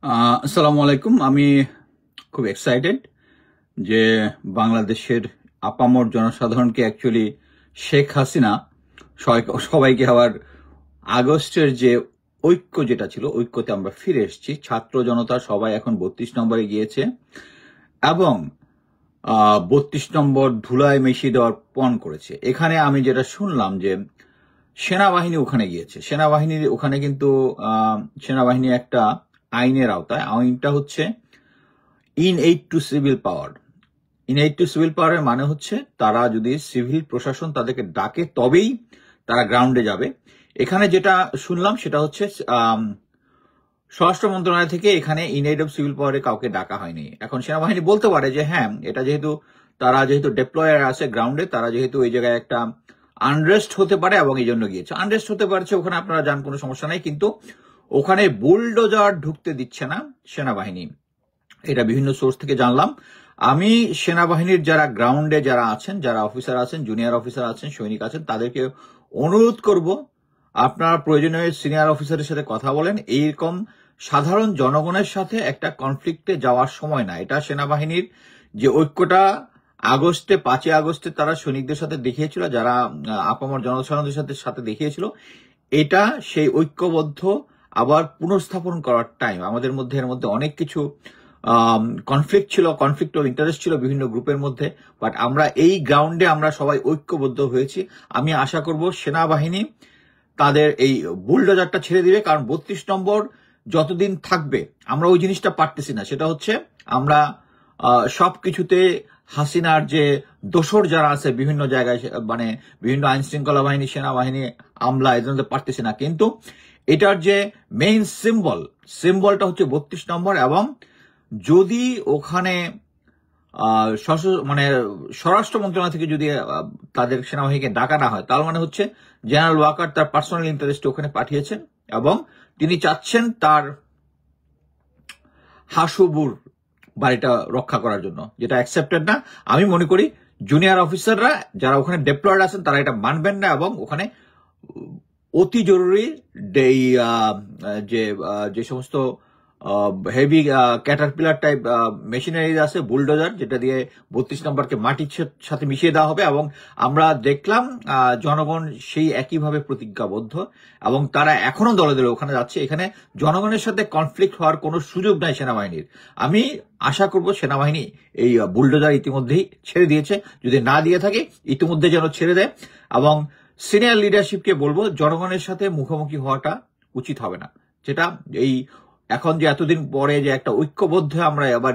আসসালামু আলাইকুম। আমি খুব এক্সাইটেড যে বাংলাদেশের আপামর জনসাধারণকে অ্যাকচুয়ালি শেখ হাসিনা সবাইকে আবার আগস্টের যে ঐক্য যেটা ছিল ঐক্যতে আমরা ফিরে এসেছি। ছাত্র জনতা সবাই এখন 32 নম্বরে গিয়েছে এবং 32 নম্বর ধুলায় মিশিয়ে দেওয়ার পণ করেছে। এখানে আমি যেটা শুনলাম যে সেনাবাহিনী ওখানে গিয়েছে। সেনাবাহিনীর ওখানে কিন্তু সেনাবাহিনী একটা আইনের আওতায়। আইনটা হচ্ছে in aid to civil power. In aid to civil পাওয়ারের মানে হচ্ছে তারা যদি সিভিল প্রশাসন তাদেরকে ডাকে তবেই তারা গ্রাউন্ডে যাবে। এখানে যেটা শুনলাম সেটা হচ্ছে স্বরাষ্ট্র মন্ত্রণালয় থেকে এখানে ইনএইড অফ সিভিল পাওয়ারে কাউকে ডাকা হয়নি। এখন সেনাবাহিনী বলতে পারে যে হ্যাঁ, এটা যেহেতু তারা যেহেতু ডেপ্লয়ার আছে গ্রাউন্ডে, তারা যেহেতু এই জায়গায় একটা আনরেস্ট হতে পারে এবং এই জন্য গিয়েছে। আনরেস্ট হতে পারছে, ওখানে আপনারা যান, কোনো সমস্যা নাই, কিন্তু ওখানে বুলডোজার ঢুকতে দিচ্ছে না সেনাবাহিনী। এটা বিভিন্ন সোর্স থেকে জানলাম। আমি সেনাবাহিনীর যারা গ্রাউন্ডে যারা আছেন, যারা অফিসার আছেন, জুনিয়র অফিসার আছেন, সৈনিক আছেন, তাদেরকে অনুরোধ করব আপনারা প্রয়োজনীয় সিনিয়র অফিসারের সাথে কথা বলেন। এইরকম সাধারণ জনগণের সাথে একটা কনফ্লিক্টে যাওয়ার সময় না। এটা সেনাবাহিনীর যে ঐক্যটা আগস্টে 5 আগস্টে তারা সৈনিকদের সাথে দেখিয়েছিল, যারা আপামর জনসাধারণের সাথে দেখিয়েছিল, এটা সেই ঐক্যবদ্ধ আবার পুনঃস্থাপন করার টাইম। আমাদের মধ্যে এর মধ্যে অনেক কিছু কনফ্লিক্ট ছিল, কনফ্লিক্ট অফ ইন্টারেস্ট ছিল বিভিন্ন গ্রুপের মধ্যে, বাট আমরা এই গ্রাউন্ডে আমরা সবাই ঐক্যবদ্ধ হয়েছি। আমি আশা করব সেনাবাহিনী তাদের এই বুলডোজারটা ছেড়ে দিবে, কারণ 32 নম্বর যতদিন থাকবে আমরা ওই জিনিসটা পারতেছি না। সেটা হচ্ছে আমরা সবকিছুতে হাসিনার যে দোসর যারা আছে বিভিন্ন জায়গায়, মানে বিভিন্ন আইন শৃঙ্খলা বাহিনী, সেনাবাহিনী, আমলা, এদের পারতেছি না। কিন্তু এটার যে মেইন সিম্বলটা হচ্ছে 32 নম্বর। এবং যদি ওখানে মানে স্বরাষ্ট্র মন্ত্রণালয় থেকে যদি তাদের সেনাবাহিনীকে ডাকা না হয়, তার মানে হচ্ছে জেনারেল ওয়াকার তার পার্সোনাল ইন্টারেস্ট ওখানে পাঠিয়েছেন এবং তিনি চাচ্ছেন তার হাসুবুর বাড়িটা রক্ষা করার জন্য, যেটা অ্যাকসেপ্টেড না। আমি মনে করি জুনিয়র অফিসাররা যারা ওখানে ডেপ্লয়েড আছেন তারা এটা মানবেন না এবং ওখানে অতি জরুরি যে সমস্ত হেভি ক্যাটারপিলার টাইপ মেশিনারিজ আছে, বুলডোজার, যেটা দিয়ে 32 নম্বরকে মাটির সাথে মিশিয়ে দেওয়া হবে। এবং আমরা দেখলাম জনগণ সেই একইভাবে প্রতিজ্ঞাবদ্ধ এবং তারা এখনো দলে দলে ওখানে যাচ্ছে। এখানে জনগণের সাথে কনফ্লিক্ট হওয়ার কোনো সুযোগ নাই সেনাবাহিনীর। আমি আশা করব সেনাবাহিনী এই বুলডোজার ইতিমধ্যেই ছেড়ে দিয়েছে, যদি না দিয়ে থাকে ইতিমধ্যে যেন ছেড়ে দেয়। এবং সিনিয়র লিডারশিপকে বলবো জনগণের সাথে মুখোমুখি হওয়াটা উচিত হবে না। যেটা এই এখন যে এতদিন পরে যে একটা ঐক্যবদ্ধ আমরা আবার